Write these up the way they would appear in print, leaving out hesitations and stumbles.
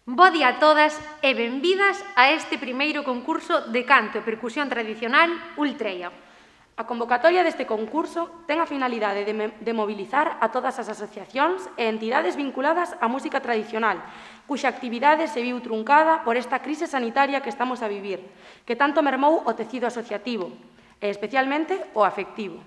Bo día a todas e benvidas a este primeiro concurso de canto e percusión tradicional Ultreia. A convocatoria deste concurso ten a finalidade de mobilizar a todas as asociacións e entidades vinculadas á música tradicional, cuxa actividade se viu truncada por esta crise sanitaria que estamos a vivir, que tanto mermou o tecido asociativo, e especialmente o afectivo.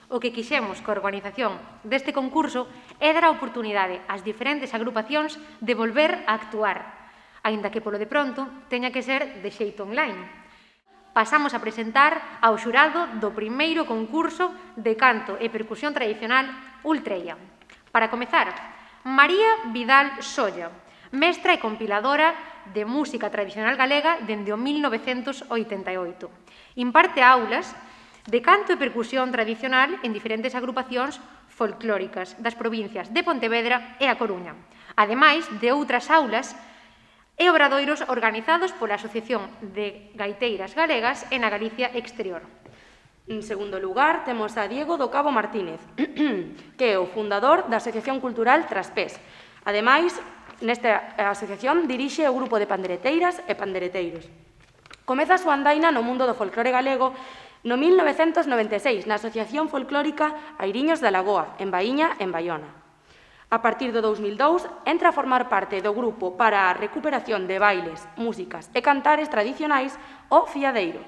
O que quixemos coa organización deste concurso é dar a oportunidade ás diferentes agrupacións de volver a actuar, aínda que polo de pronto teña que ser de xeito online. Pasamos a presentar ao xurado do primeiro concurso de canto e percusión tradicional Ultreia. Para comezar, María Vidal Solla, mestra e compiladora de música tradicional galega dende o 1988. Imparte aulas de canto e percusión tradicional en diferentes agrupacións folclóricas das provincias de Pontevedra e A Coruña, ademais de outras aulas e obradoiros organizados pola Asociación de Gaiteiras Galegas e na Galicia Exterior. En segundo lugar, temos a Diego do Cabo Martínez, que é o fundador da Asociación Cultural Traspés. Ademais, nesta asociación dirixe o grupo de pandereteiras e pandereteiros. Comeza a súa andaina no mundo do folclore galego no 1996, na Asociación Folclórica Airiños da Lagoa, en Baíña, en Baiona. A partir do 2002, entra a formar parte do grupo para a recuperación de bailes, músicas e cantares tradicionais O Fiadeiro.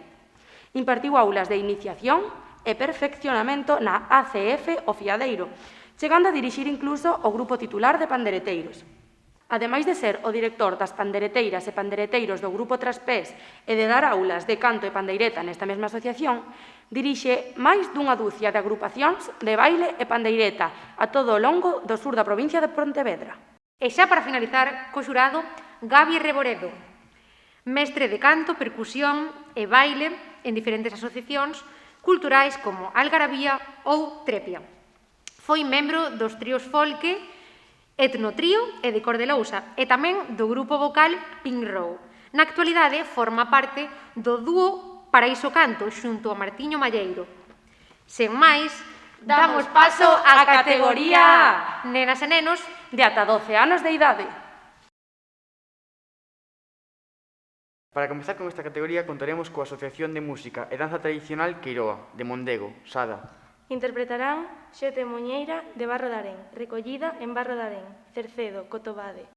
Impartiu aulas de iniciación e perfeccionamento na ACF O Fiadeiro, chegando a dirixir incluso o grupo titular de pandereteiros. Ademais de ser o director das pandereteiras e pandereteiros do Grupo Traspés e de dar aulas de canto e pandeireta nesta mesma asociación, dirixe máis dunha dúcia de agrupacións de baile e pandeireta a todo o longo do sur da provincia de Pontevedra. E xa para finalizar, co xurado, Gabi Reboredo, mestre de canto, percusión e baile en diferentes asociacións culturais como Algarabía ou Trepia. Foi membro dos tríos Folque, Etnotrío e de Cordelousa, e tamén do grupo vocal Pink Row. Na actualidade, forma parte do dúo Paraíso Canto xunto a Martiño Malleiro. Sen máis, damos paso á categoría Nenas e nenos de ata 12 anos de idade. Para comezar con esta categoría contaremos coa Asociación de Música e Danza Tradicional Queiroa, de Mondego, Sada. Interpretarán Xete Muñeira de Barro de Arén, recollida en Barro de Arén, Cercedo, Cotobade.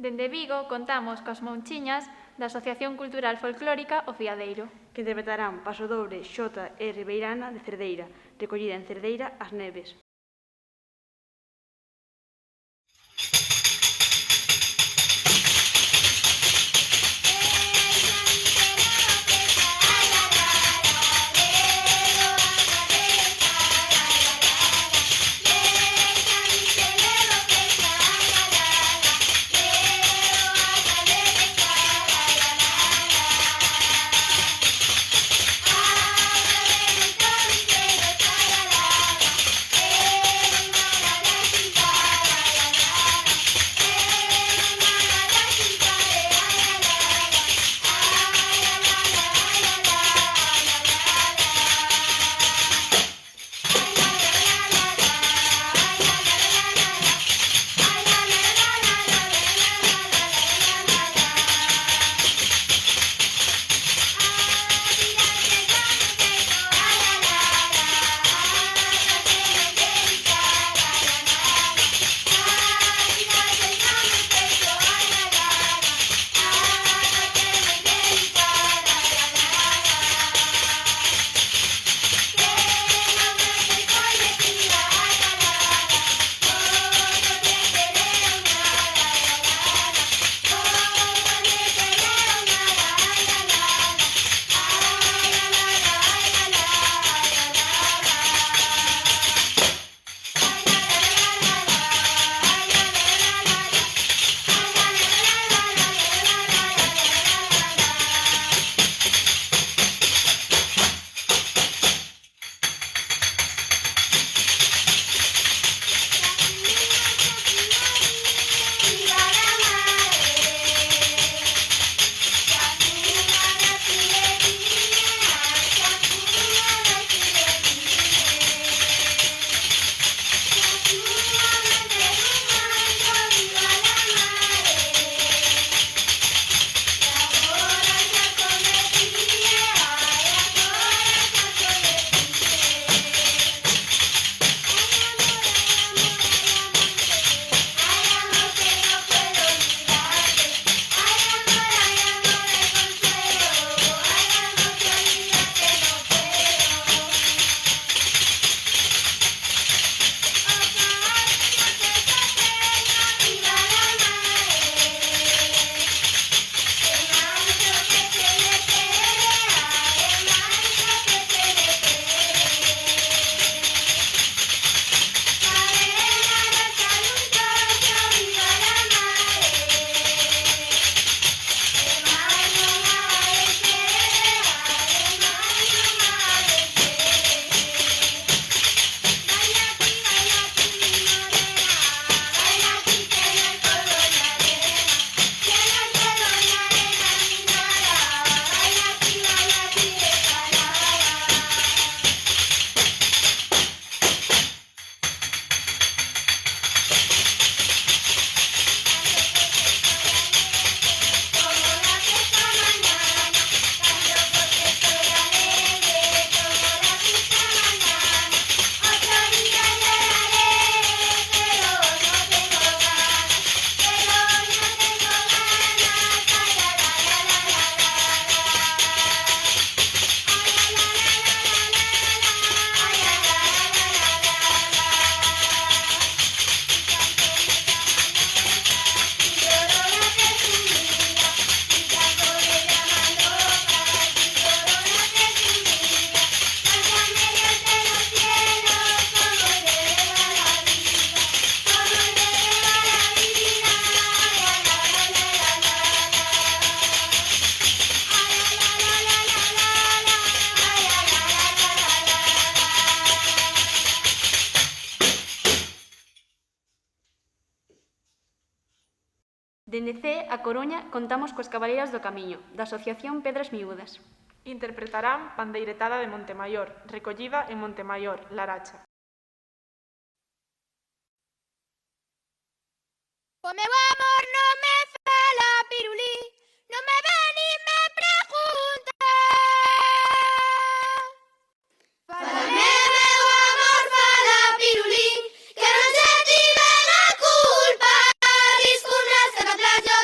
Dende Vigo contamos coas Monchiñas da Asociación Cultural Folclórica O Fiadeiro, que interpretarán Pasodobre, Xota e Ribeirana de Cerdeira, recollida en Cerdeira As Neves. Dende C, a Coruña, contamos coas Cabaleiras do Camiño, da Asociación Pedras Miúdas. Interpretarán Pandeiretada de Montemayor, recollida en Montemayor, Laracha. O meu amor non me fala pirulí, non me ve ni me pregunta. Fálame, meu amor, fala pirulí, que non se tive la culpa. Discurre esta playa.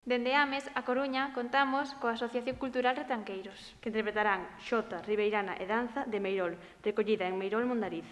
Dende Ames, a Coruña, contamos coa Asociación Cultural Retranqueiros. Que interpretarán Xota, Ribeirana e Danza de Meirol, recollida en Meirol Mondariz.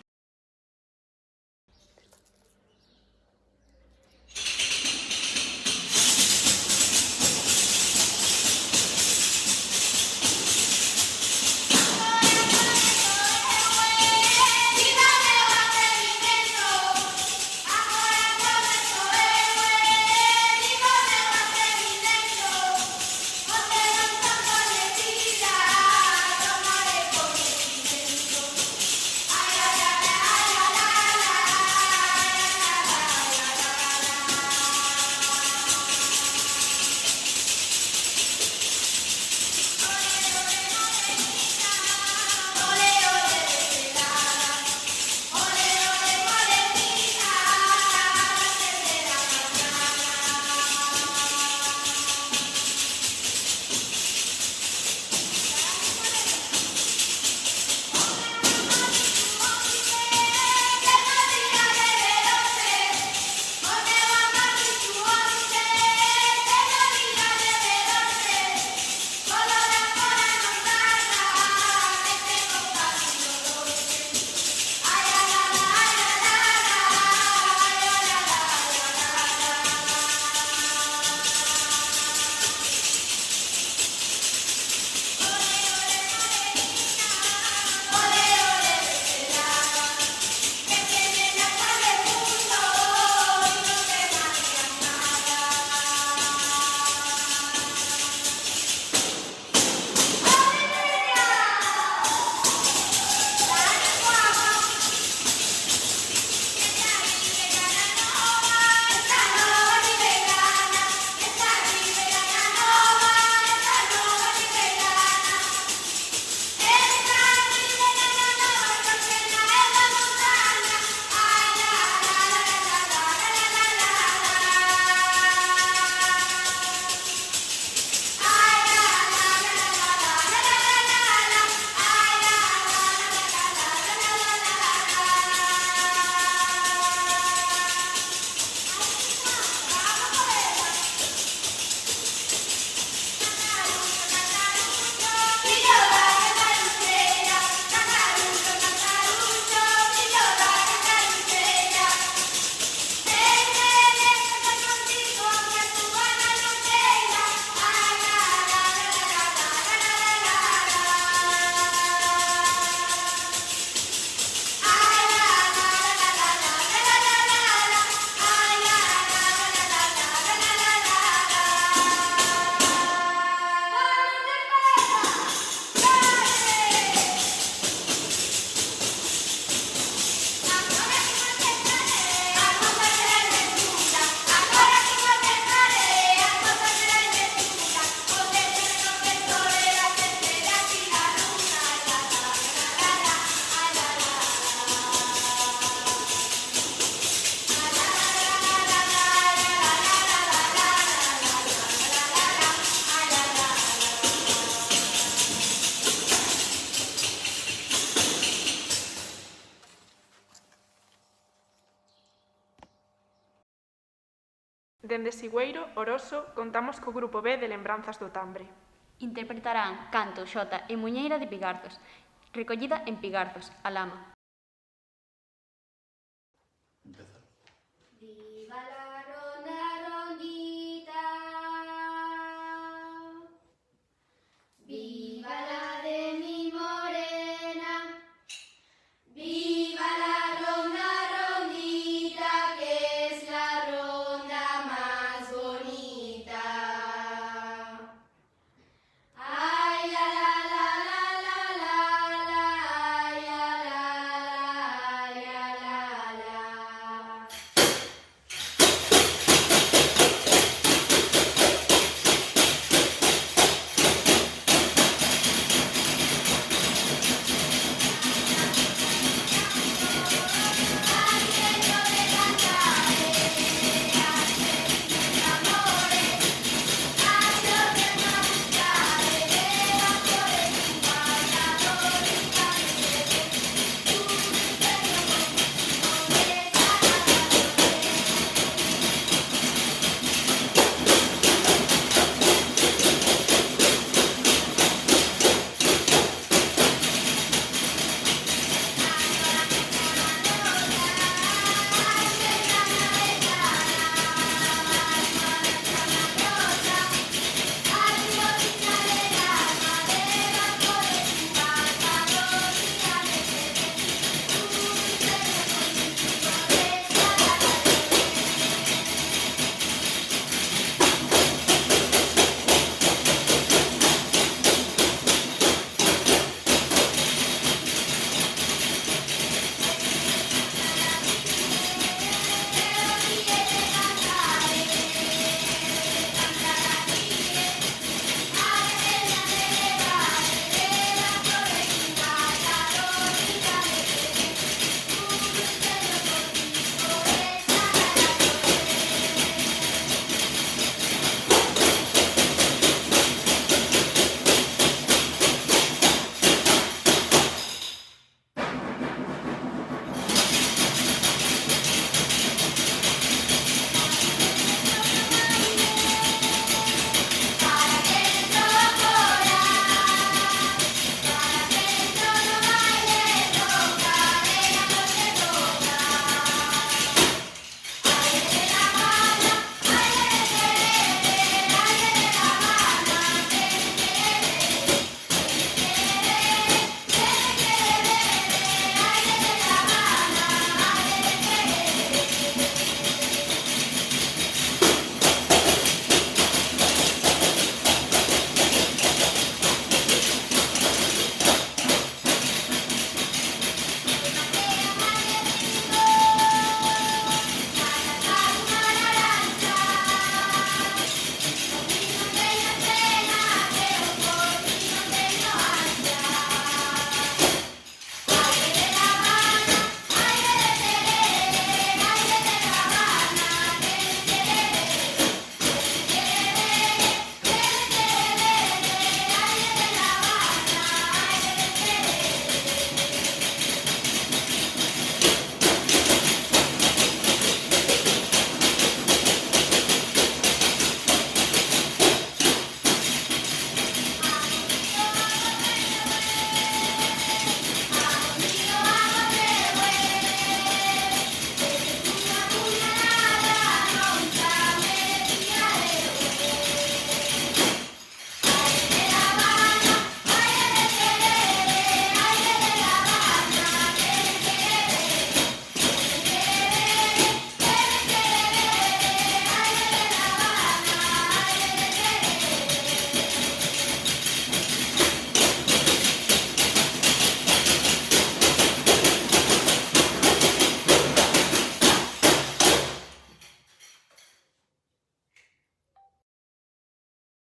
Dende Sigüeiro, Oroso, contamos co grupo B de Lembranzas do Tambre. Interpretarán Canto, Xota e Muñeira de Pigarzos, recollida en Pigarzos, a Lama. Viva la ronda rondita, viva la de mi morena, viva la ronda rondita, que es la ronda más bonita. Ay, la la la la la la la, ay, la la la la la la.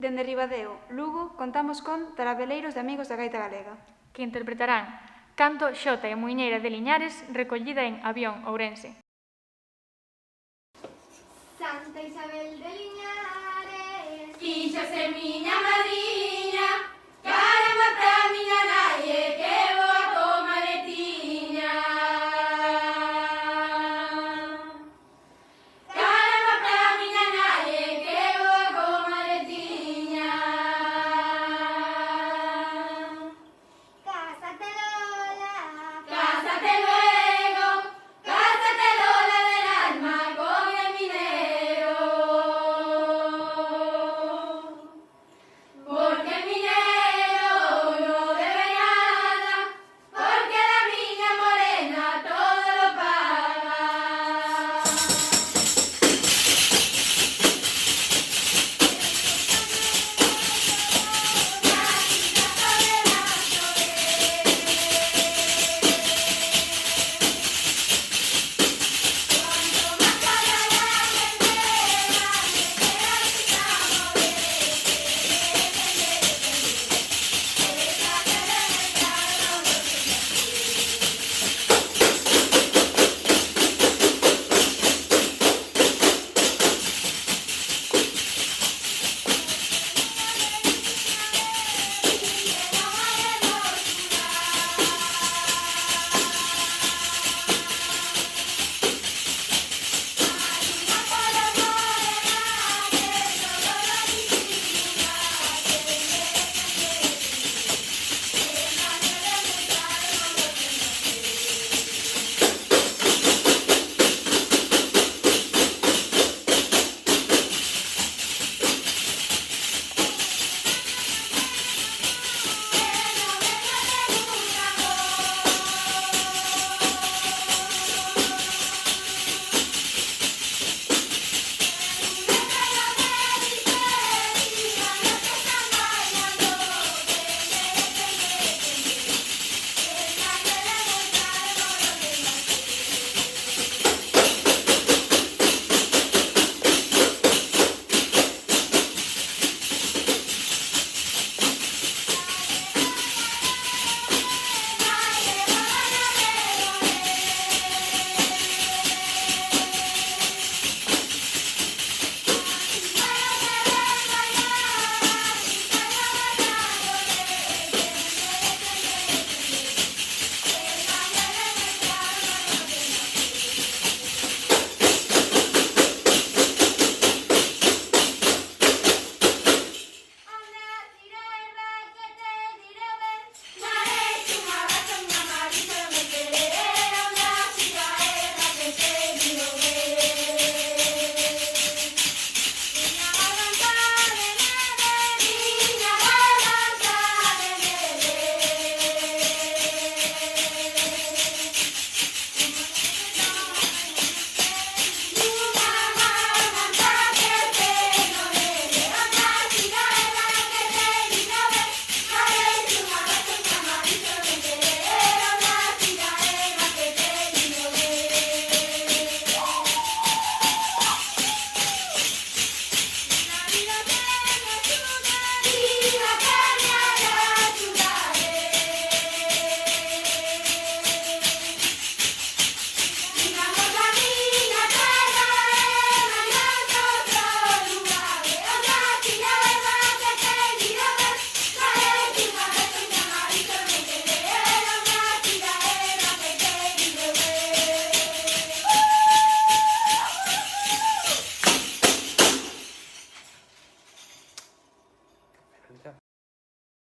Dende Ribadeo, Lugo, contamos con Tarabeleiros de Amigos da Gaita Galega, que interpretarán Canto Xota e Muiñeira de Liñares, recollida en Avión, Ourense. Santa Isabel de Liñares, quíxose miña madriña, caramba pra miña naie, que boa comadretiña. Caramba pra miña naie, que boa comadretiña. Cásate Lola, Cásate luego, cásate Lola del alma con el minero. Porque el minero no debe nada, porque la miña morena todo lo paga.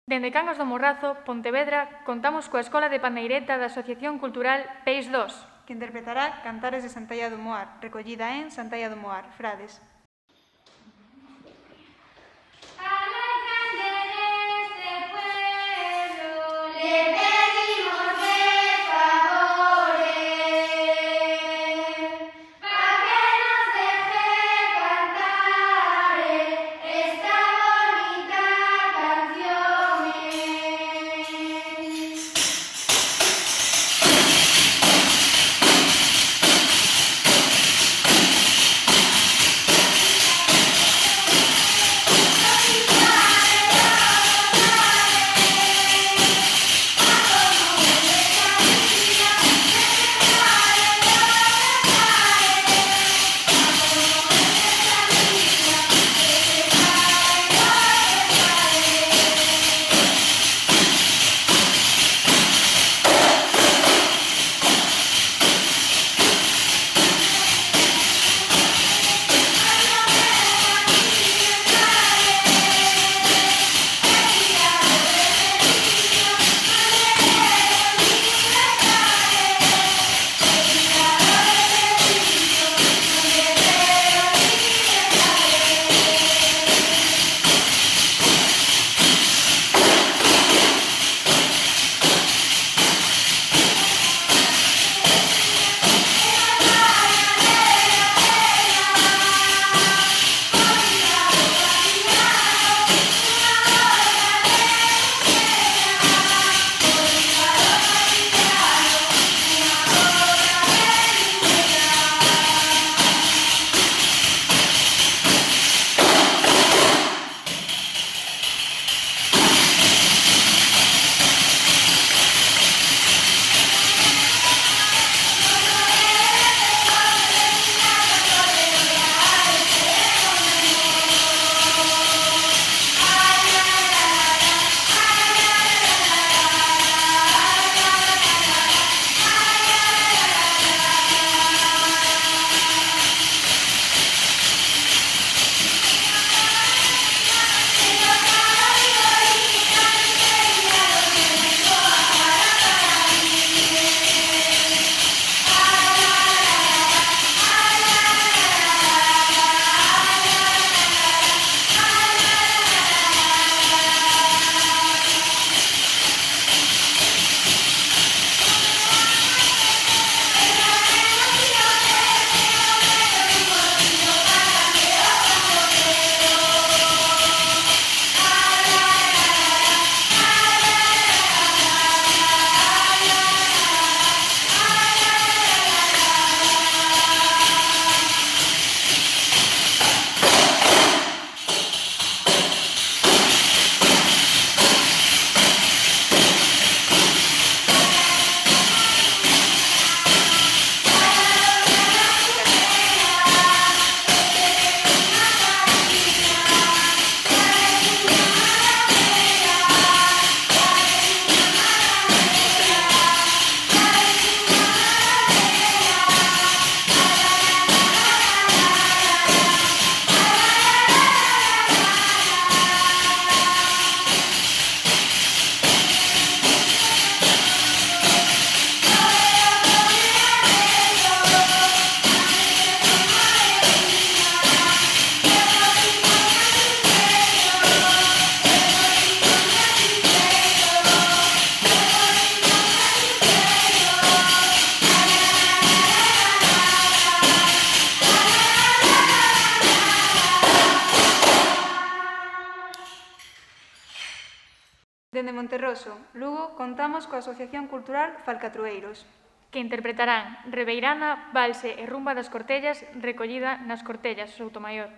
Dende Cangas do Morrazo, Pontevedra, contamos coa Escola de Pandeireta da Asociación Cultural Peix 2, que interpretará Cantares de Santalla do Moar, recollida en Santalla do Moar, Frades. Dende Monterroso, Lugo, contamos coa Asociación Cultural Falcatrueiros, que interpretarán Rebeirana, Valse e Rumba das Cortellas, recollida nas Cortellas, Soutomaior.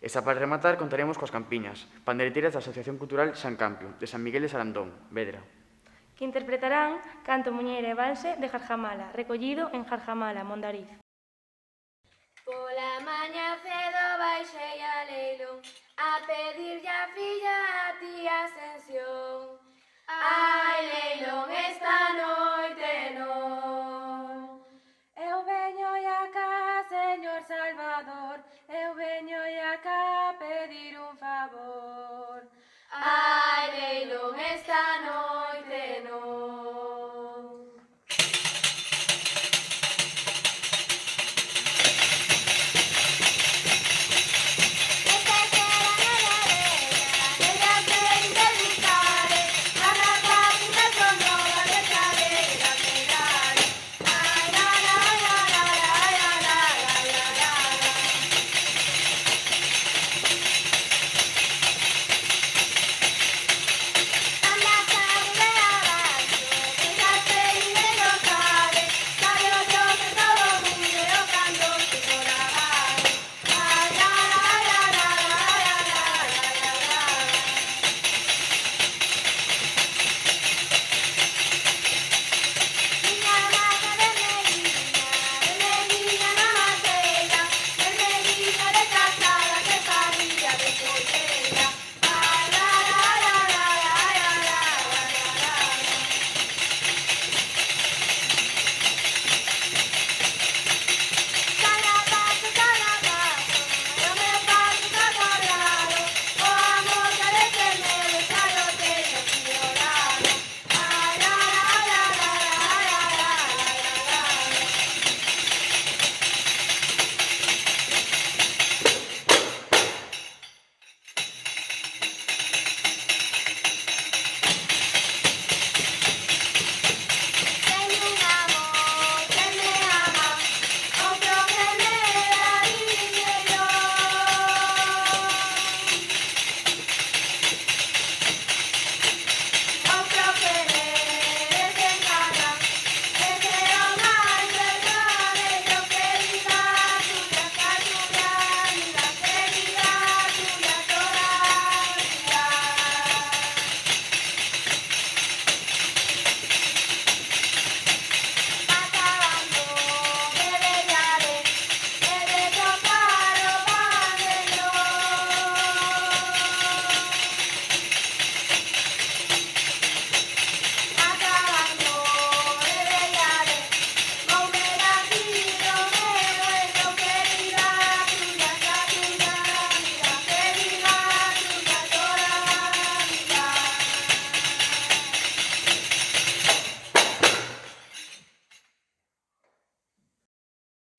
E xa para rematar contaremos coas campiñas, pandeireteiras da Asociación Cultural San Campio, de San Miguel de Sarandón, Vedra, que interpretarán Canto, Muñeira e Valse de Jarjamala, recollido en Jarjamala, Mondariz. Pola mañá cedo baixei a leilón a pedirlle a filla a tía Ascensión. Ai, leilón, esta noite non. Eu veño acá, señor Salvador, eu veño acá pedir un favor. Ai, leilón, esta noite non. Ella quiere dedicarle a la cabina sonora de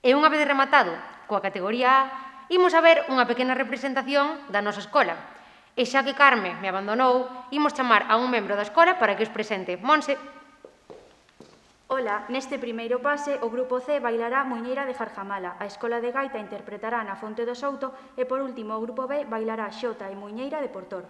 E unha vez rematado coa categoría A, imos a ver unha pequena representación da nosa escola. E xa que Carme me abandonou, imos chamar a un membro da escola para que os presente. Monse. Ola, neste primeiro pase, o grupo C bailará Muiñeira de Jarjamala, a escola de gaita interpretará Na Fonte do Souto e, por último, o grupo B bailará Xota e Muiñeira de Portor.